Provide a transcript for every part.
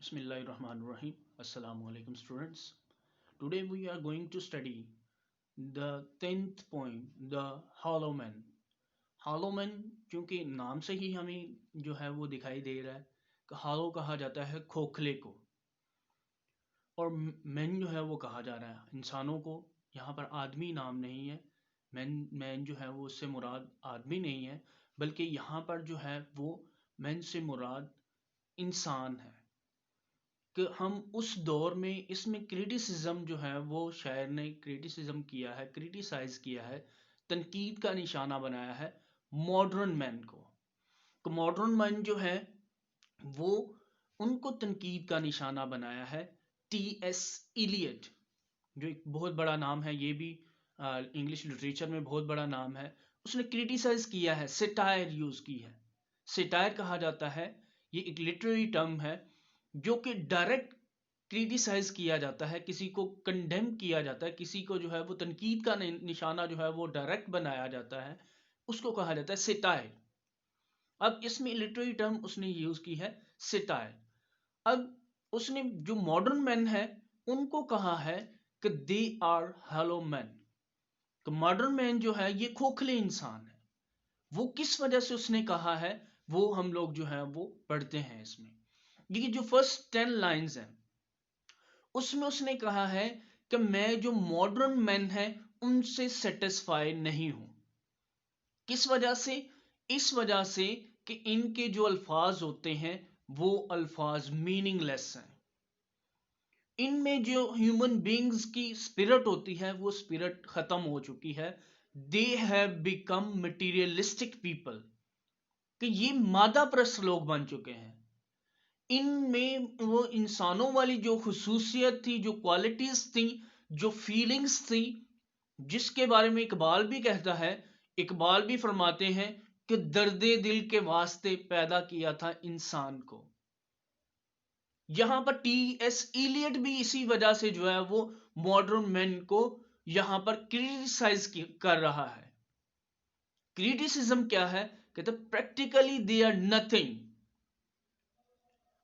Bismillahirrahmanirrahim. Assalamu alaikum students. Today we are going to study the 10th point, the hollow man. Hollow man क्योंकि नाम से ही हमें जो है वो दिखाई दे रहा है कि hollow कहा जाता है खोखले को, और मैन जो है वो कहा जा रहा है इंसानों को। यहाँ पर आदमी नाम नहीं है। मैन मैन जो है वो उससे मुराद आदमी नहीं है, बल्कि यहाँ पर जो है वो मैन से मुराद इंसान है। कि हम उस दौर में इसमें क्रिटिसिज्म जो है वो शायर ने क्रिटिसिज्म किया है, क्रिटिसाइज किया है, तनकीद का निशाना बनाया है मॉडर्न मैन को। तो मॉडर्न मैन जो है वो उनको तनकीद का निशाना बनाया है टी एस इलियट, जो एक बहुत बड़ा नाम है, ये भी इंग्लिश लिटरेचर में बहुत बड़ा नाम है। उसने क्रिटिसाइज किया है, सेटायर यूज की है। सेटायर कहा जाता है, ये एक लिटरेरी टर्म है जो कि डायरेक्ट क्रिटिसाइज किया जाता है, किसी को कंडेम किया जाता है, किसी को जो है वो तनकीद का निशाना जो है वो डायरेक्ट बनाया जाता है, उसको कहा जाता है सेटायर। अब इसमें लिटरेरी टर्म उसने यूज की है सेटायर। अब उसने जो मॉडर्न मैन है उनको कहा है कि दे आर हेलो मैन। तो मॉडर्न मैन जो है ये खोखले इंसान है। वो किस वजह से उसने कहा है वो हम लोग जो है वो पढ़ते हैं इसमें। ये जो फर्स्ट 10 लाइंस हैं उसमें उसने कहा है कि मैं जो मॉडर्न मैन है उनसे सेटिस्फाई नहीं हूं। किस वजह से? इस वजह से कि इनके जो अल्फाज होते हैं वो अल्फाज मीनिंगलेस हैं। इनमें जो ह्यूमन बींग्स की स्पिरिट होती है वो स्पिरिट खत्म हो चुकी है। They have become materialistic people, कि ये मादा प्रस्त लोग बन चुके हैं। इनमें वो इंसानों वाली जो खुसूसियत थी, जो क्वालिटीज थी, जो फीलिंग्स थी, जिसके बारे में इकबाल भी कहता है, इकबाल भी फरमाते हैं कि दर्दे दिल के वास्ते पैदा किया था इंसान को। यहां पर टी एस इलियट भी इसी वजह से जो है वो मॉडर्न मैन को यहां पर क्रिटिसाइज कर रहा है। क्रिटिसिज्म क्या है? कहते प्रैक्टिकली दे आर नथिंग।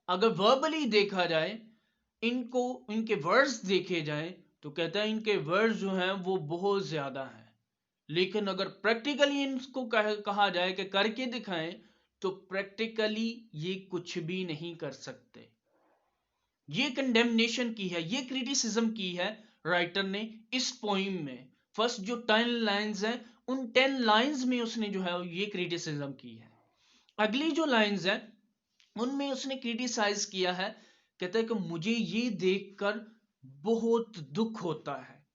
अगर वर्बली देखा जाए, इनको इनके वर्ड्स देखे जाए तो कहता है इनके वर्ड्स जो हैं वो बहुत ज्यादा हैं, लेकिन अगर प्रैक्टिकली इनको कहा जाए कि करके दिखाएं तो प्रैक्टिकली ये कुछ भी नहीं कर सकते। ये कंडेमनेशन की है, ये क्रिटिसिज्म की है राइटर ने इस पोइम में। फर्स्ट जो 10 लाइंस हैं उन 10 लाइंस में उसने जो है ये क्रिटिसिज्म की है। अगली जो लाइंस हैं उनमें उसने क्रिटिसाइज किया है, कहता है कि मुझे ये देखकर बहुत दुख होता है।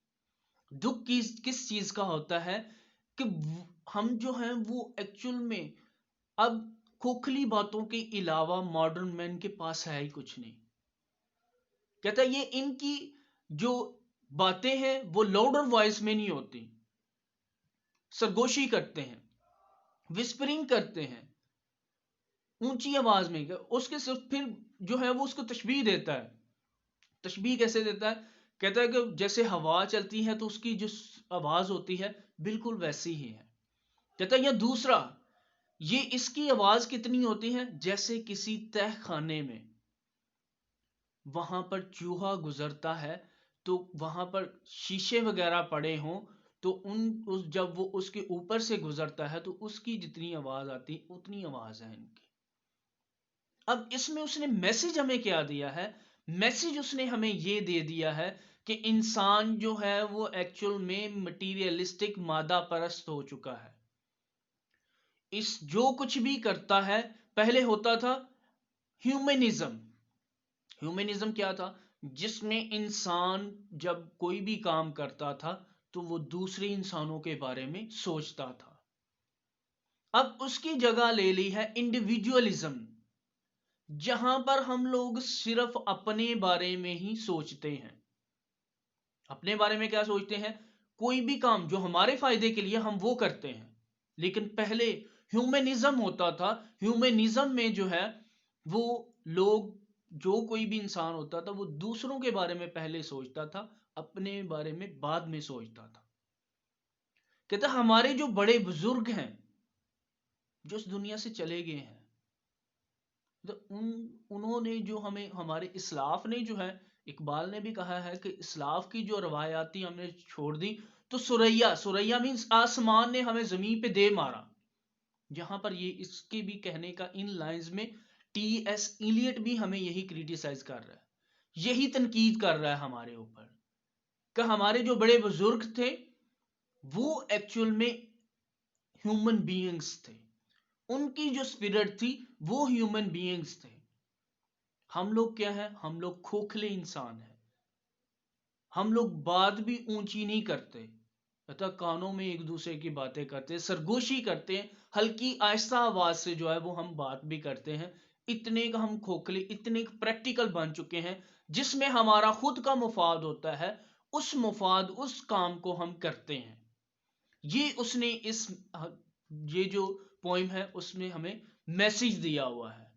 दुख किस चीज का होता है? कि हम जो हैं वो एक्चुअल में अब खोखली बातों के अलावा मॉडर्न मैन के पास है ही कुछ नहीं। कहता है ये इनकी जो बातें हैं वो लाउडर वॉइस में नहीं होती, सरगोशी करते हैं, विस्परिंग करते हैं ऊंची आवाज में। उसके सिर्फ फिर जो है वो उसको तशबीह देता है। तशबीह कैसे देता है? कहता है कि जैसे हवा चलती है तो उसकी जो आवाज होती है बिल्कुल वैसी ही है। कहता है यह दूसरा, ये इसकी आवाज कितनी होती है? जैसे किसी तह खाने में वहां पर चूहा गुजरता है तो वहां पर शीशे वगैरह पड़े हों तो जब वो उसके ऊपर से गुजरता है तो उसकी जितनी आवाज आती उतनी आवाज है इनकी। अब इसमें उसने मैसेज हमें क्या दिया है? मैसेज उसने हमें ये दे दिया है कि इंसान जो है वो एक्चुअल में मटीरियलिस्टिक मादा परस्त हो चुका है। इस जो कुछ भी करता है, पहले होता था ह्यूमनिज्म। ह्यूमनिज्म क्या था? जिसमें इंसान जब कोई भी काम करता था तो वो दूसरे इंसानों के बारे में सोचता था। अब उसकी जगह ले ली है इंडिविजुअलिज्म, जहां पर हम लोग सिर्फ अपने बारे में ही सोचते हैं। अपने बारे में क्या सोचते हैं? कोई भी काम जो हमारे फायदे के लिए हम वो करते हैं। लेकिन पहले ह्यूमनिज्म होता था। ह्यूमनिज्म में जो है वो लोग, जो कोई भी इंसान होता था वो दूसरों के बारे में पहले सोचता था, अपने बारे में बाद में सोचता था। कहता हमारे जो बड़े बुजुर्ग हैं जो इस दुनिया से चले गए हैं, तो उन्होंने जो हमें, हमारे इस्लाफ ने जो है, इकबाल ने भी कहा है कि इस्लाफ की जो रवायाती हमने छोड़ दी, तो सुरैया, सुरैया मीन्स आसमान ने हमें जमीन पे दे मारा। जहां पर ये इसके भी कहने का इन लाइंस में टी एस इलियट भी हमें यही क्रिटिसाइज कर रहा है, यही तनकीद कर रहा है हमारे ऊपर कि हमारे जो बड़े बुजुर्ग थे वो एक्चुअल में ह्यूमन बीइंग्स थे, उनकी जो स्पिरिट थी वो ह्यूमन बीइंग्स थे। हम लोग क्या है, हम लोग खोखले इंसान हैं, हम लोग बात भी ऊंची नहीं करते, अतः कानों में एक दूसरे की बातें करते, सरगोशी करते हैं, हल्की आहिस्ता आवाज से जो है वो हम बात भी करते हैं। इतने का हम खोखले, इतने प्रैक्टिकल बन चुके हैं, जिसमें हमारा खुद का मुफाद होता है, उस मुफाद, उस काम को हम करते हैं। ये उसने इस, ये जो पोइम है उसमें हमें मैसेज दिया हुआ है।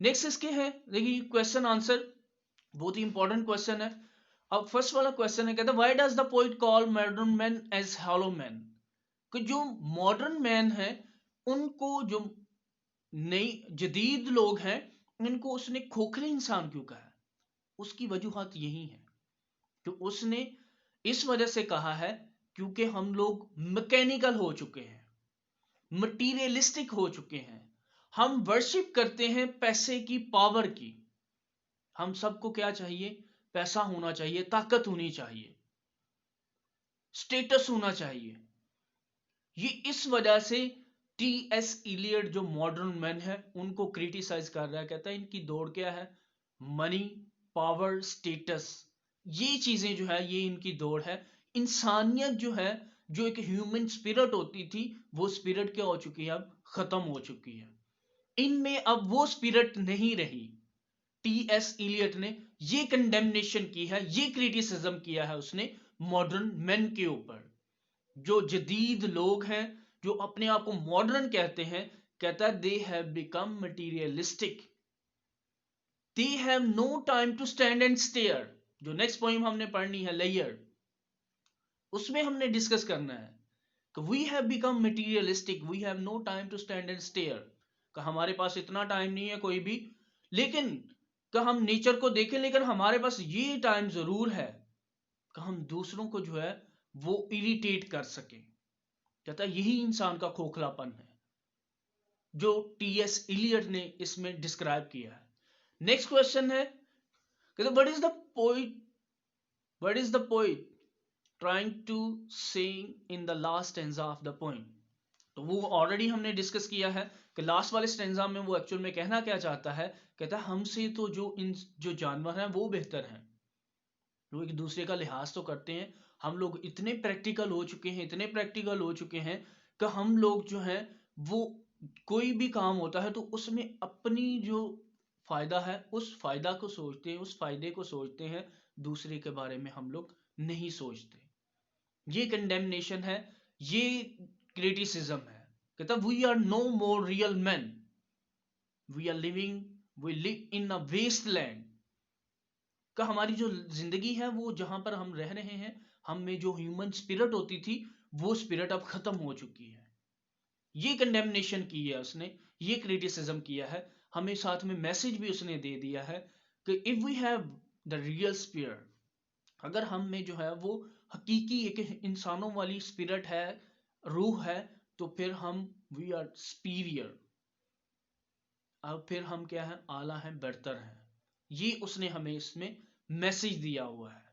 नेक्स्ट इसके है, देखिए क्वेश्चन आंसर बहुत ही इंपॉर्टेंट क्वेश्चन है। अब फर्स्ट वाला क्वेश्चन है, कहता है why does the poet call modern man as hollow man, कि जो मॉडर्न मैन है उनको, जो नई जदीद लोग हैं, इनको उसने खोखले इंसान क्यों कहा है? उसकी वजूहत यही है कि उसने इस वजह से कहा है क्योंकि हम लोग मैकेनिकल हो चुके हैं, मटीरियलिस्टिक हो चुके हैं, हम वर्शिप करते हैं पैसे की, पावर की। हम सबको क्या चाहिए? पैसा होना चाहिए, ताकत होनी चाहिए, स्टेटस होना चाहिए। ये इस वजह से टी एस इलियट जो मॉडर्न मैन है उनको क्रिटिसाइज कर रहा है, कहता है इनकी दौड़ क्या है? मनी, पावर, स्टेटस, ये चीजें जो है ये इनकी दौड़ है। इंसानियत जो है, जो एक ह्यूमन स्पिरिट होती थी, वो स्पिरिट क्या हो चुकी है? अब खत्म हो चुकी है, इनमें अब वो स्पिरिट नहीं रही। टी एस इलियट ने ये कंडेमनेशन की है, ये क्रिटिसिज्म किया है उसने मॉडर्न मैन के ऊपर। जो जदीद लोग हैं, जो अपने आप को मॉडर्न कहते हैं, कहता है they have become materialistic, they have no time to stand and stare. जो नेक्स्ट पॉइंट हमने पढ़नी है, लेयर, उसमें हमने डिस्कस करना है कि we have become materialistic, we have no time to stand and stare, कि हमारे पास इतना टाइम नहीं है कोई भी, लेकिन कि हम नेचर को देखें, लेकिन हमारे पास ये टाइम जरूर है कि हम दूसरों को जो है वो इरिटेट कर सकें। कहता है यही इंसान का खोखलापन है जो टी एस इलियट ने इसमें डिस्क्राइब किया है। नेक्स्ट क्वेश्चन है, कहते what is the poet, what is the poet trying to say in the last stanza of the poem. तो वो ऑलरेडी हमने डिस्कस किया है कि लास्ट वाले स्टैंजा में वो एक्चुअल में कहना क्या चाहता है। कहता है हमसे तो जो जानवर हैं वो बेहतर हैं, वो एक दूसरे का लिहाज तो करते हैं। हम लोग इतने प्रैक्टिकल हो चुके हैं, इतने प्रैक्टिकल हो चुके हैं कि हम लोग जो हैं वो कोई भी काम होता है तो उसमें अपनी जो फायदा है उस फायदा को सोचते हैं, उस फायदे को सोचते हैं, दूसरे के बारे में हम लोग नहीं सोचते। ये कंडेमनेशन है, ये क्रिटिसिज्म है। कहता we are no more real man, we are living, we live in a waste land, का हमारी जो जिंदगी है वो जहां पर हम रह रहे हैं, हम में जो ह्यूमन स्पिरिट होती थी वो स्पिरिट अब खत्म हो चुकी है। ये कंडेमनेशन की है उसने, ये क्रिटिसिज्म किया है। हमें साथ में मैसेज भी उसने दे दिया है कि if we have the real spirit, अगर हम में जो है वो हकीकी एक इंसानों वाली स्पिरिट है, रूह है, तो फिर हम वी आर सुपीरियर, अब फिर हम क्या है? आला हैं, बेहतर हैं। ये उसने हमें इसमें मैसेज दिया हुआ है।